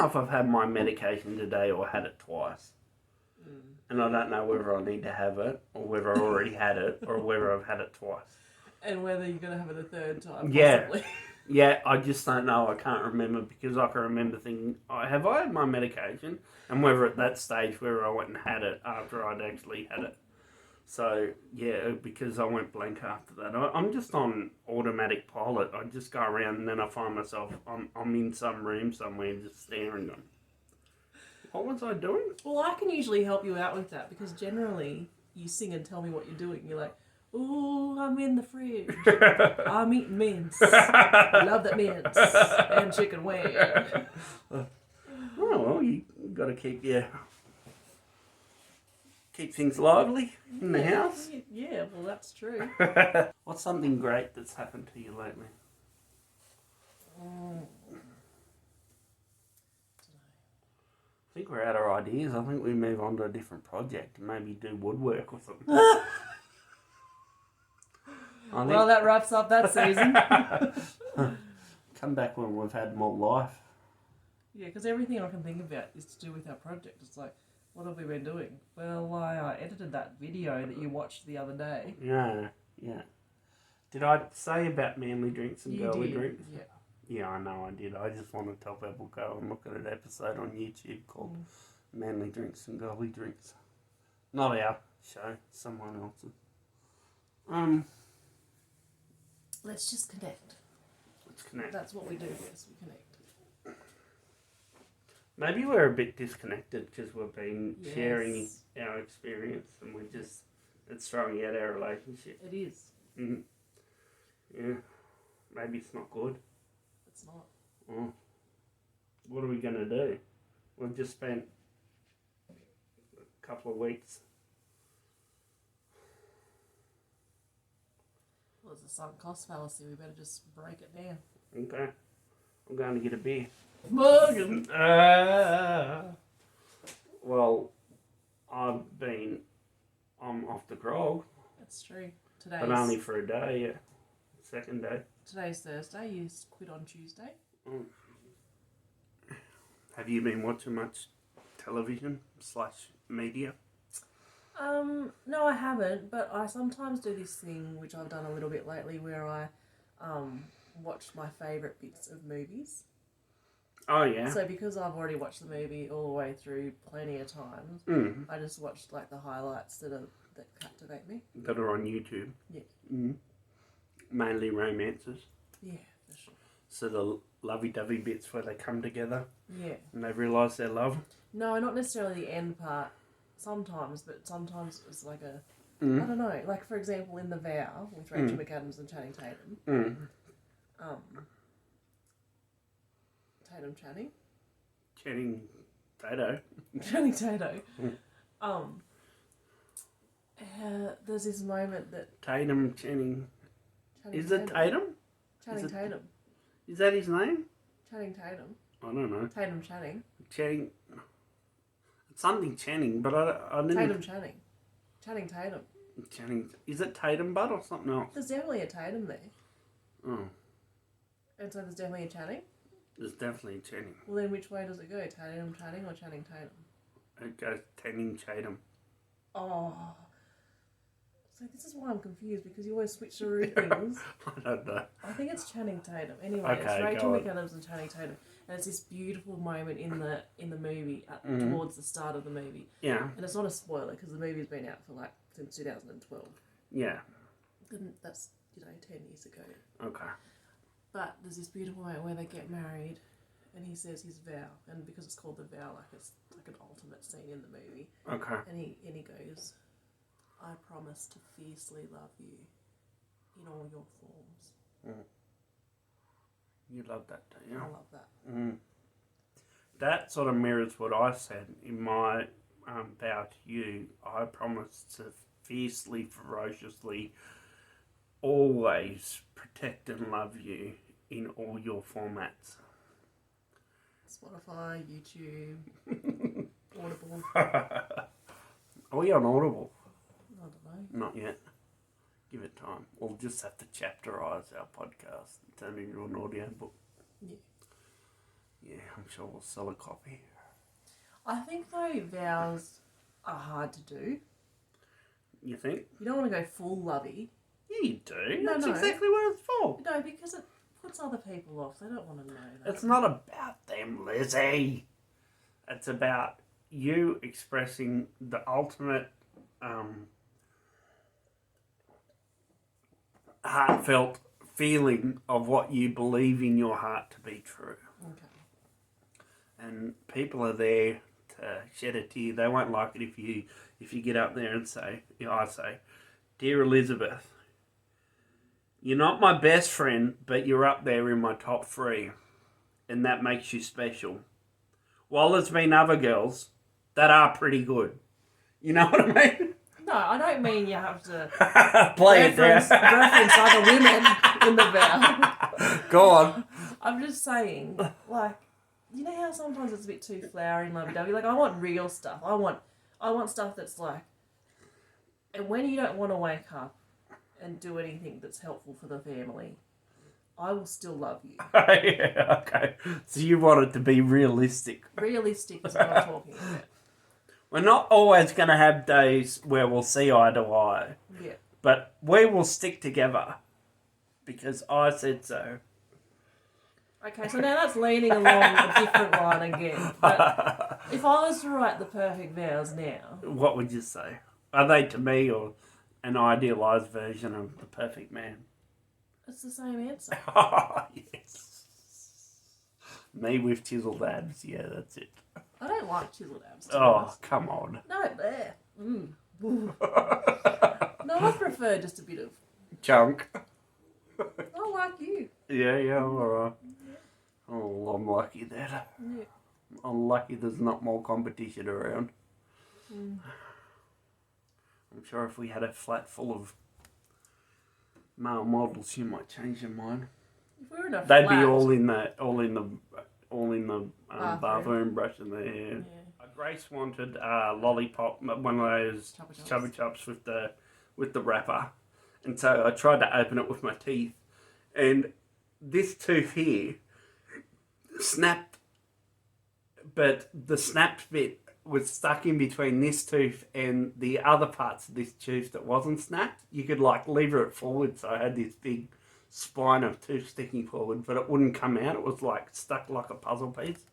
know if I've had my medication today or had it twice. And I don't know whether I need to have it, or whether I already had it, or whether I've had it twice. And whether you're going to have it a third time, Yeah. possibly. Yeah, I just don't know. I can't remember because I can remember thinking, have I had my medication? And whether at that stage, whether I went and had it after I'd actually had it. So, yeah, because I went blank after that. I'm just on automatic pilot. I just go around and then I find myself, I'm in some room somewhere just staring at them. What was I doing? Well, I can usually help you out with that because generally you sing and tell me what you're doing. You're like, ooh, I'm in the fridge. I'm eating mince. I love that mince. And chicken wing. Oh, well, you got to keep things lively in the house. Yeah, well, that's true. What's something great that's happened to you lately? I think we're out of ideas. I think we move on to a different project and maybe do woodwork or something. Well, that wraps up that season. Come back when we've had more life. Yeah, because everything I can think about is to do with our project. It's like, what have we been doing? Well, I edited that video that you watched the other day. Yeah. Did I say about manly drinks and You girly did, drinks? yeah. Yeah, I know I did. I just want to tell people go and look at an episode on YouTube called Manly Drinks and Girly Drinks. Not our show, someone else's. Let's just connect. Let's connect. That's what we do, yes, we connect. Maybe we're a bit disconnected because we've been Yes. sharing our experience and it's throwing out our relationship. It is. Mm-hmm. Yeah. Maybe it's not good. It's not. Oh. What are we going to do? We've just spent a couple of weeks. Well, it's a sunk cost fallacy. We better just break it down. Okay. I'm going to get a beer. Morgan! Well, I'm off the grog. That's true. But only for a day, yeah. Second day. Today's Thursday. You quit on Tuesday. Have you been watching much television / media? No, I haven't, but I sometimes do this thing, which I've done a little bit lately, where I watch my favourite bits of movies. Oh, yeah. So because I've already watched the movie all the way through plenty of times, I just watched like the highlights that captivate me. That are on YouTube. Yeah. Mm-hmm. Mainly romances. Yeah, for sure. So the lovey-dovey bits where they come together. Yeah. And they realise their love. No, not necessarily the end part. Sometimes, but sometimes it's like a... I don't know. Like, for example, in The Vow with Rachel McAdams and Channing Tatum. Channing Tato. Channing Tato. There's this moment that... Channing... Is it Tatum? Channing Tatum. Is that his name? Channing Tatum. I don't know. Tatum Channing. Channing... It's something Channing, but I didn't... Tatum Channing. Channing Tatum. Channing... Is it Tatum Bud or something else? There's definitely a Tatum there. Oh. And so there's definitely a Channing? There's definitely a Channing. Well, then which way does it go? Tatum Channing or Channing Tatum? It goes Channing Tatum. Oh. So this is why I'm confused, because you always switch through things. I don't know. I think it's Channing Tatum. Anyway, Okay, it's Rachel go on. McAdams and Channing Tatum. And it's this beautiful moment in the movie, towards the start of the movie. Yeah. And it's not a spoiler, because the movie's been out for like since 2012. Yeah. And that's, 10 years ago. Okay. But there's this beautiful moment where they get married, and he says his vow, and because it's called The Vow, like it's like an ultimate scene in the movie. Okay. And he goes, I promise to fiercely love you in all your forms. You love that, don't you? I love that. That sort of mirrors what I said in my vow to you. I promise to fiercely, ferociously, always protect and love you in all your formats. Spotify, YouTube, Audible. Are we on Audible? I don't know. Not yet. Give it time. We'll just have to chapterise our podcast and turn it into an audio book. Yeah. Yeah, I'm sure we'll sell a copy. I think though vows are hard to do. You think? You don't want to go full lovey. Yeah, you do. No, That's no. exactly what it's for. No, because it puts other people off. They don't want to know that. It's not about them, Lizzie. It's about you expressing the ultimate heartfelt feeling of what you believe in your heart to be true. Okay. And people are there to shed a tear. They won't like it if you get up there and say, I say, "Dear Elizabeth, you're not my best friend, but you're up there in my top 3. And that makes you special. While there's been other girls that are pretty good." You know what I mean? No, I don't mean you have to Play it reference other women in the vow. Go on. I'm just saying, like, you know how sometimes it's a bit too flowery and lovey-dovey? Like, I want real stuff. I want stuff that's like, and when you don't want to wake up and do anything that's helpful for the family, I will still love you. Yeah, okay. So you want it to be realistic. Realistic is what I'm talking about. We're not always going to have days where we'll see eye to eye. Yeah. But we will stick together. Because I said so. Okay, so now that's leaning along a different line again. But if I was to write the perfect vows now... What would you say? Are they to me or an idealised version of the perfect man? It's the same answer. Oh, yes. Me with chiseled abs. Yeah, that's it. I don't like chiseled abs. To be Oh, honest. come on. No, there. No, I prefer just a bit of... Chunk. I like you. Yeah, alright. Oh, I'm lucky that. Yeah. I'm lucky there's not more competition around. Mm. I'm sure if we had a flat full of male models, you might change your mind. If we were in a They'd flat, be all in the bathroom brushing their hair. Yeah. Grace wanted a lollipop, one of those chubby chops with the wrapper, and so I tried to open it with my teeth, and this tooth here snapped, but the snapped bit was stuck in between this tooth and the other parts of this tooth that wasn't snapped. You could like lever it forward, so I had this big spine of tooth sticking forward, but it wouldn't come out. It was like stuck like a puzzle piece.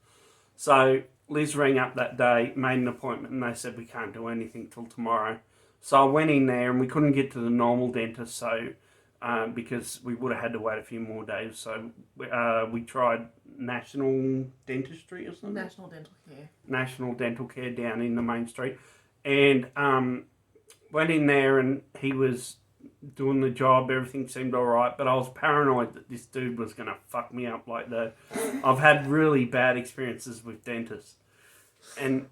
So Liz rang up that day, made an appointment, and they said we can't do anything till tomorrow. So I went in there and we couldn't get to the normal dentist, so because we would have had to wait a few more days. So we tried National Dentistry or something? National Dental Care. National Dental Care down in the main street. And went in there and he was doing the job, everything seemed alright, but I was paranoid that this dude was going to fuck me up like that. I've had really bad experiences with dentists. And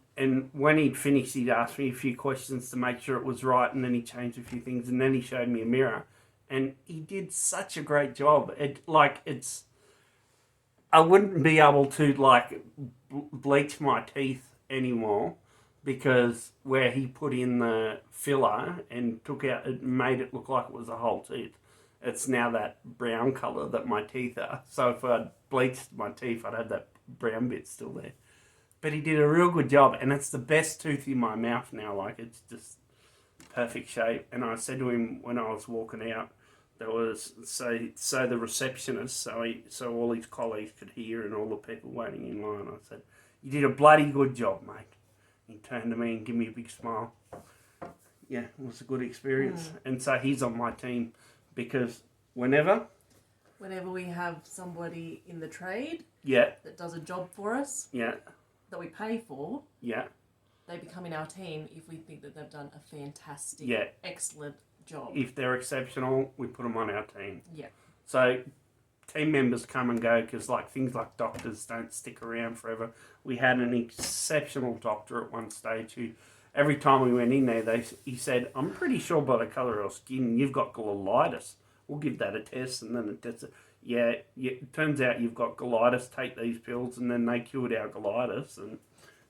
when he'd finished, he'd ask me a few questions to make sure it was right, and then he changed a few things, and then he showed me a mirror. And he did such a great job. I wouldn't be able to, bleach my teeth anymore, because where he put in the filler and took out, it made it look like it was a whole tooth. It's now that brown colour that my teeth are. So if I'd bleached my teeth, I'd have that brown bit still there. But he did a real good job, and it's the best tooth in my mouth now. It's just perfect shape. And I said to him when I was walking out, there was so the receptionist, so all his colleagues could hear and all the people waiting in line. I said, "You did a bloody good job, mate." He turned to me and gave me a big smile. Yeah, it was a good experience. And so he's on my team because whenever we have somebody in the trade that does a job for us that we pay for, they become in our team if we think that they've done a fantastic, excellent job. If they're exceptional, we put them on our team. Yeah. So team members come and go because things like doctors don't stick around forever. We had an exceptional doctor at one stage who, every time we went in there, he said, "I'm pretty sure by the colour of your skin, you've got galitis. We'll give that a test." And then it tested. Yeah, it turns out you've got galitis. Take these pills, and then they cured our galitis, and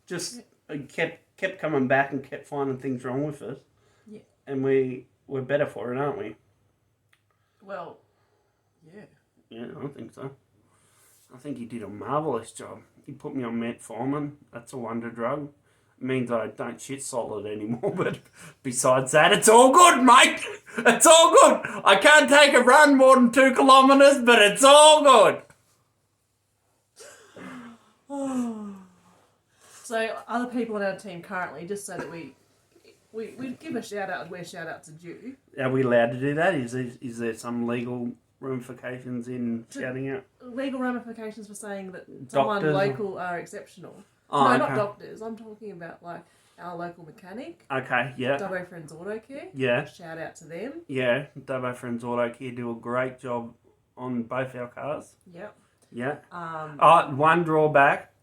just kept coming back and kept finding things wrong with us. Yeah. And we're better for it, aren't we? Well, yeah. Yeah, I think so. I think he did a marvellous job. He put me on metformin. That's a wonder drug. It means I don't shit solid anymore. But besides that, it's all good, mate. It's all good. I can't take a run more than 2 kilometres, but it's all good. So other people on our team currently, just so that we give a shout out where shout outs are due. Are we allowed to do that? Is there some legal ramifications in shouting out? Legal ramifications for saying that someone Doctors local are exceptional. Oh, no, okay. not doctors. I'm talking about like our local mechanic. Okay, yeah. Dubbo Friends Auto Care. Yeah. Shout out to them. Yeah, Dubbo Friends Auto Care do a great job on both our cars. Yep. Yeah. One drawback,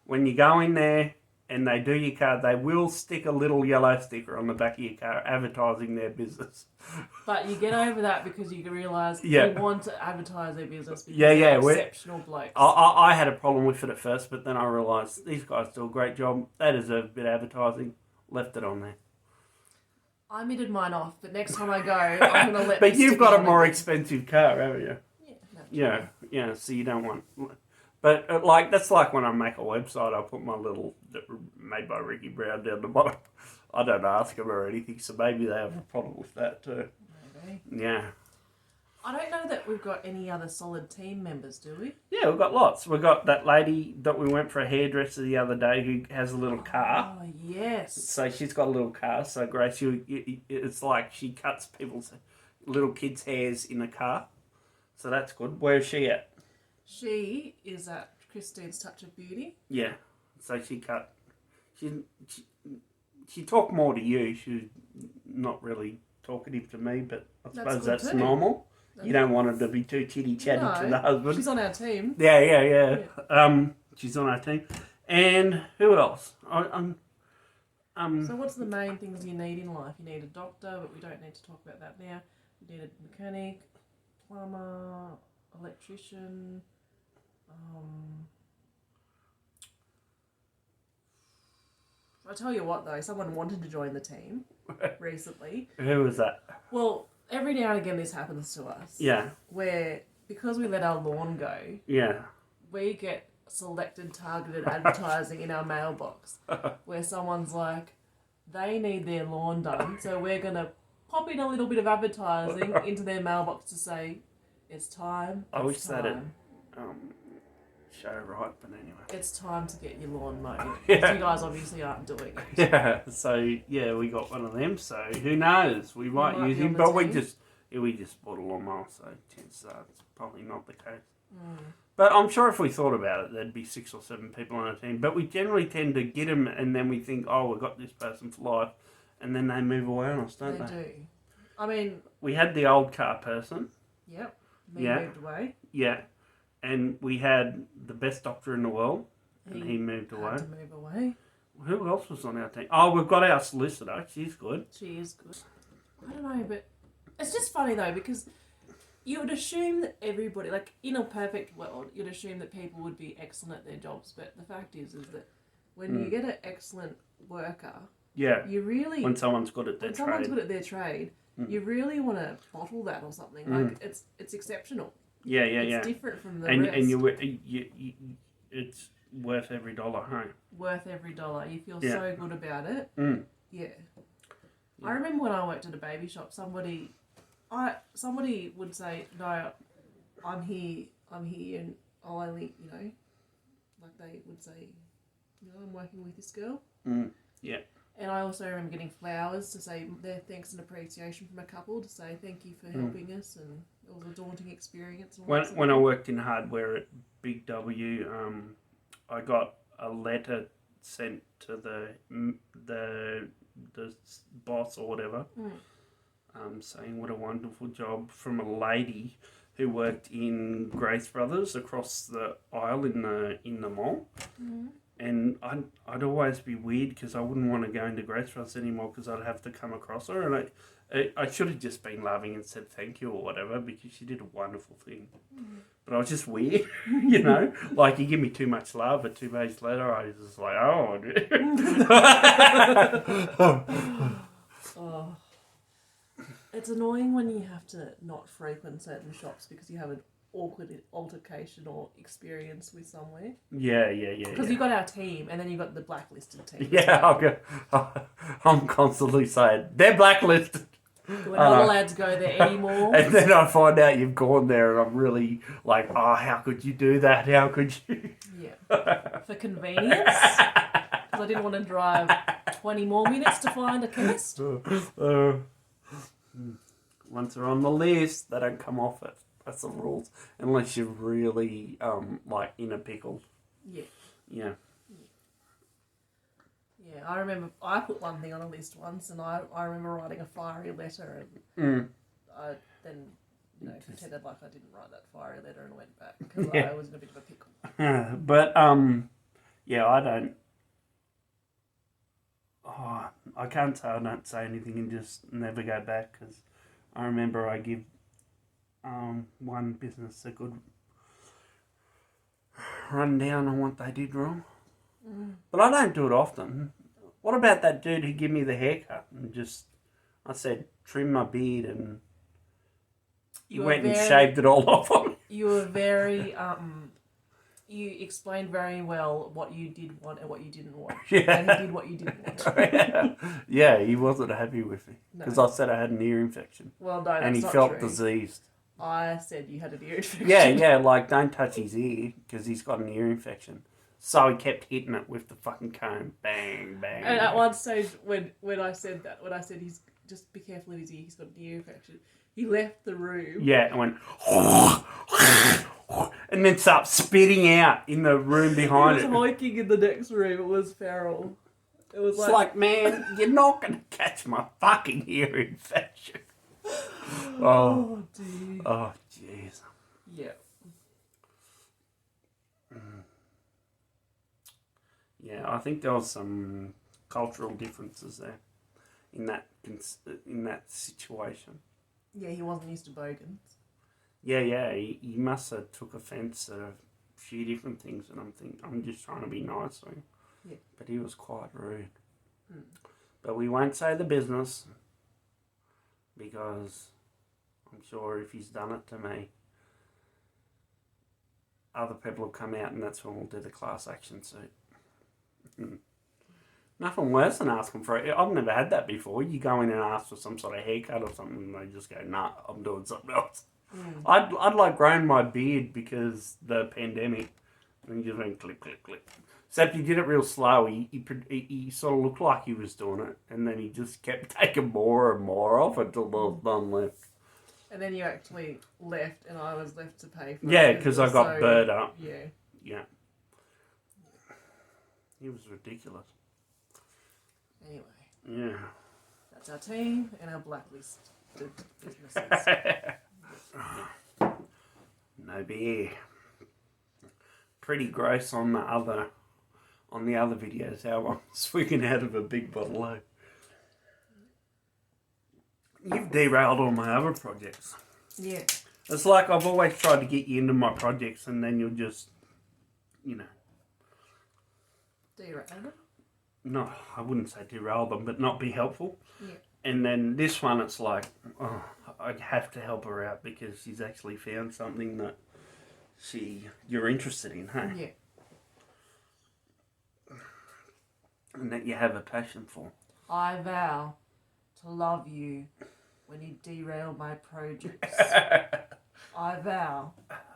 when you go in there and they do your car, they will stick a little yellow sticker on the back of your car advertising their business. But you get over that because you realise Yeah. they want to advertise their business because Yeah, they're exceptional blokes. I had a problem with it at first, but then I realised these guys do a great job. They deserve a bit of advertising. Left it on there. I mitted mine off, but next time I go, I'm going to let But them you've stick got it a on more again. expensive car, haven't you? Yeah. Yeah, so you don't want... But that's like when I make a website, I put my little made by Ricky Brown down the bottom. I don't ask them or anything, so maybe they have a problem with that too. Maybe. Yeah. I don't know that we've got any other solid team members, do we? Yeah, we've got lots. We've got that lady that we went for a hairdresser the other day who has a little car. Oh, yes. So she's got a little car. So Grace, it's like she cuts people's little kids' hairs in a car. So that's good. Where is she at? She is at Christine's Touch of Beauty. Yeah. So she talked more to you. She was not really talkative to me, but I suppose that's too. normal. You don't want her to be too chitty-chatty to the husband. She's on our team. Yeah. She's on our team. And who else? So what's the main things you need in life? You need a doctor, but we don't need to talk about that now. You need a mechanic, plumber, electrician. I tell you what though, someone wanted to join the team recently. Who was that? Well, every now and again this happens to us. Yeah. Where, because we let our lawn go, Yeah. we get selected targeted advertising in our mailbox where someone's like, they need their lawn done, so we're going to pop in a little bit of advertising into their mailbox to say, it's time. I wish that had show right, but anyway. It's time to get your lawn mowed. Yeah. 'Cause you guys obviously aren't doing it. Yeah. So yeah, we got one of them. So who knows? We might use be on him, the but we team. just bought a lawnmower, so chances are it's probably not the case. But I'm sure if we thought about it, there'd be 6 or 7 people on our team. But we generally tend to get them, and then we think, oh, we've got this person for life, and then they move away on us, don't they? They do. I mean... We had the old car person. Yep. Me Yeah. moved away. Yeah. And we had the best doctor in the world, and he moved had away. to move away. Who else was on our team? Oh, we've got our solicitor. She's good. She is good. I don't know, but it's just funny though, because you would assume that everybody, like in a perfect world, you'd assume that people would be excellent at their jobs. But the fact is that when you get an excellent worker, Yeah. you really When someone's good at their when trade. someone's good at their trade, you really want to bottle that or something. Like it's exceptional. Yeah. It's different from the And rest. you, it's worth every dollar, hey? Worth every dollar. You feel Yeah. so good about it. Yeah. I remember when I worked at a baby shop, somebody would say, no, I'm here, and I'll only, like they would say, I'm working with this girl. Yeah. And I also remember getting flowers to say their thanks and appreciation from a couple to say thank you for helping us, and it was a daunting experience. And When I worked in hardware at Big W, I got a letter sent to the boss or whatever, saying what a wonderful job, from a lady who worked in Grace Brothers across the aisle in the mall. And I'd always be weird because I wouldn't want to go into Grace Brothers anymore because I'd have to come across her, and I should have just been loving and said thank you or whatever, because she did a wonderful thing. But I was just weird, like you give me too much love, but 2 days later I was just like, oh. Oh. It's annoying when you have to not frequent certain shops because you have awkward altercation or experience with somewhere. Yeah. Because you got our team, and then you got the blacklisted team. Yeah, I'm constantly saying, they're blacklisted. We're not allowed to go there anymore. And then I find out you've gone there, and I'm really like, oh, how could you do that? How could you? Yeah. For convenience. Because I didn't want to drive 20 more minutes to find a chemist. Once they're on the list, they don't come off it. That's the rules. Unless you're really, like, in a pickle. Yeah. Yeah. Yeah, I remember I put one thing on a list once, and I remember writing a fiery letter, and I then pretended like I didn't write that fiery letter and went back because I was in a bit of a pickle. But yeah, I don't. Oh, I can't say I don't say anything and just never go back, because I remember I give one business a good rundown on what they did wrong. But I don't do it often. What about that dude who gave me the haircut and just, I said, trim my beard, and he went and shaved it all off on me? You were very, you explained very well what you did want and what you didn't want. Yeah. And he did what you didn't want. Yeah, he wasn't happy with me because I said I had an ear infection. Well, no, that's and he not felt true. diseased. I said you had an ear infection. Yeah, like, don't touch his ear because he's got an ear infection. So he kept hitting it with the fucking comb. Bang, bang. And at one stage, when I said he's just be careful of his ear, he's got an ear infection, he left the room. Yeah, and went, and then started spitting out in the room behind it. He was hoiking in the next room. It was feral. It was like, man, you're not going to catch my fucking ear infection. Oh, dear. Oh, jeez. Yeah. Yeah, I think there was some cultural differences there in that situation. Yeah, he wasn't used to bogans. Yeah, he must have took offence at a few different things, and I'm just trying to be nice to him. Yeah. But he was quite rude. But we won't say the business, because I'm sure if he's done it to me, other people will come out, and that's when we'll do the class action suit. Nothing worse than asking for it. I've never had that before. You go in and ask for some sort of haircut or something, and they just go, nah, I'm doing something else. I'd like growing my beard because the pandemic, and he just went clip, clip, clip. Except he did it real slow. He sort of looked like he was doing it, and then he just kept taking more and more off until there was none left. And then you actually left, and I was left to pay for it. Yeah, because I got burnt up. Yeah. He was ridiculous. Anyway. Yeah. That's our team and our blacklist businesses. No beer. Pretty gross on the other videos how I'm swigging out of a big bottle of. You've derailed all my other projects. Yeah. It's like I've always tried to get you into my projects, and then you'll just, Derail them? No, I wouldn't say derail them, but not be helpful. Yeah. And then this one, it's like, oh, I have to help her out because she's actually found something that you're interested in, hey? Yeah. And that you have a passion for. I vow to love you when you derail my projects. I vow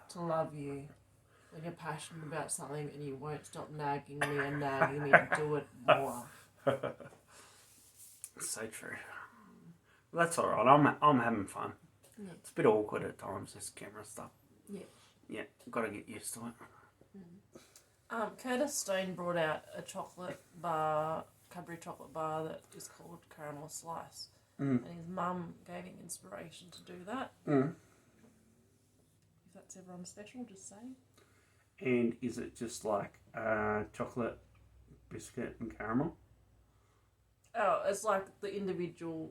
to love you when you're passionate about something and you won't stop nagging me and nagging me to do it more. So true. Well, that's all right. I'm having fun. Yeah. It's a bit awkward at times, this camera stuff. Yeah. Yeah, got to get used to it. Curtis Stone brought out a chocolate bar, Cadbury chocolate bar that is called Caramel Slice. And his mum gave him inspiration to do that. If that's ever on special, just say. And is it just like chocolate, biscuit and caramel? Oh, it's like the individual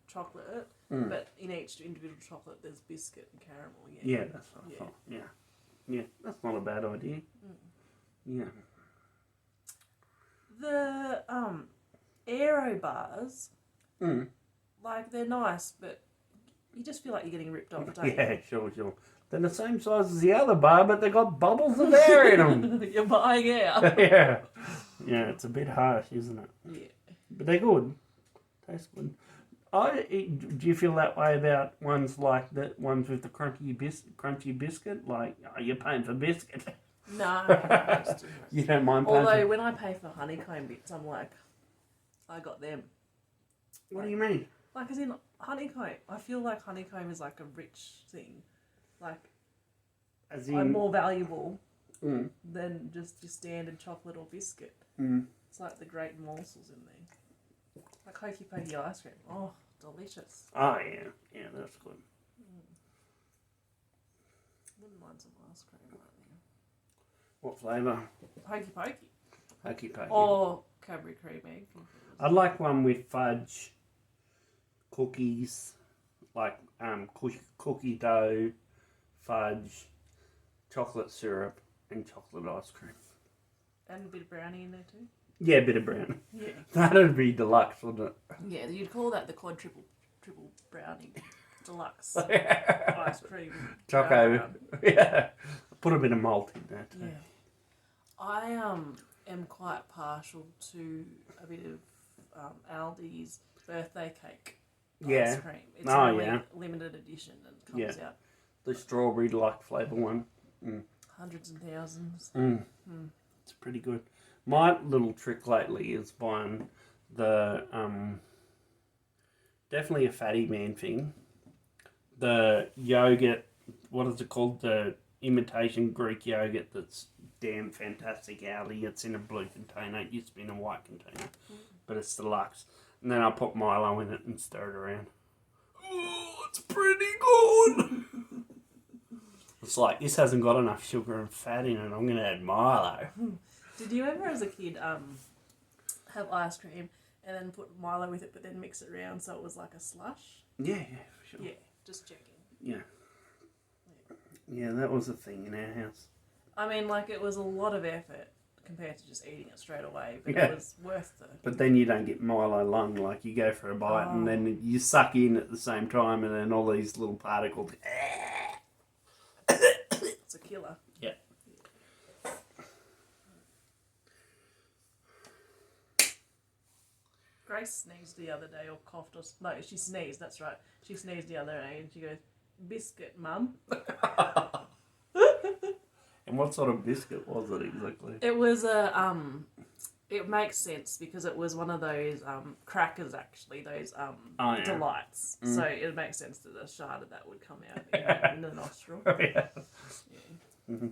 chocolate, but in each individual chocolate there's biscuit and caramel. Yeah, that's what I thought. Yeah, that's not a bad idea. Yeah. The aero bars, they're nice, but You just feel like you're getting ripped off, don't you? Yeah, sure. They're the same size as the other bar, but they got bubbles of air in them. You're buying out. Yeah. Yeah, it's a bit harsh, isn't it? Yeah. But they're good. Taste good. Do you feel that way about ones like the ones with the crunchy biscuit? Like, you're paying for biscuit. No. It's too much. You don't mind paying Although when I pay for honeycomb bits, I'm like, I got them. What do you mean? Like, as in honeycomb. I feel like honeycomb is like a rich thing. Like, As in... I'm more valuable than just your standard chocolate or biscuit. Mm. It's like the great morsels in there. Like hokey pokey ice cream. Oh, delicious. Oh, yeah. Yeah, that's good. Wouldn't mind some ice cream right now. What flavour? Hokey pokey. Hokey pokey. Or Cadbury cream egg. I'd like one with fudge, cookies, like cookie dough, fudge, chocolate syrup, and chocolate ice cream. And a bit of brownie in there too. Yeah, a bit of brownie. Yeah. That'd be deluxe, wouldn't it? Yeah, you'd call that the quad triple brownie deluxe ice cream. Choco. Yeah. Put a bit of malt in there too. Yeah. I am quite partial to a bit of Aldi's birthday cake ice cream. It's only limited edition and comes out. The strawberry like flavour one. Hundreds and thousands. It's pretty good. My little trick lately is buying the definitely a fatty man thing. The yogurt, what is it called? The imitation Greek yogurt that's damn fantastic Aldi. It's in a blue container. It used to be in a white container, but it's deluxe. And then I put Milo in it and stir it around. Oh, it's pretty good. It's like, this hasn't got enough sugar and fat in it. I'm going to add Milo. Did you ever, as a kid, have ice cream and then put Milo with it, but then mix it around so it was like a slush? Yeah, for sure. Yeah, just checking. Yeah, that was a thing in our house. I mean, like, it was a lot of effort compared to just eating it straight away, but it was worth the... But then you don't get Milo lung. Like, you go for a bite and then you suck in at the same time and then all these little particles... It's a killer. Yeah. Grace sneezed the other day or coughed or... No, she sneezed, that's right. She sneezed the other day and she goes, biscuit, mum. And what sort of biscuit was it exactly? It was a... It makes sense because it was one of those crackers, actually, those delights. So it makes sense that a shard of that would come out in the nostril. Yeah. Yeah.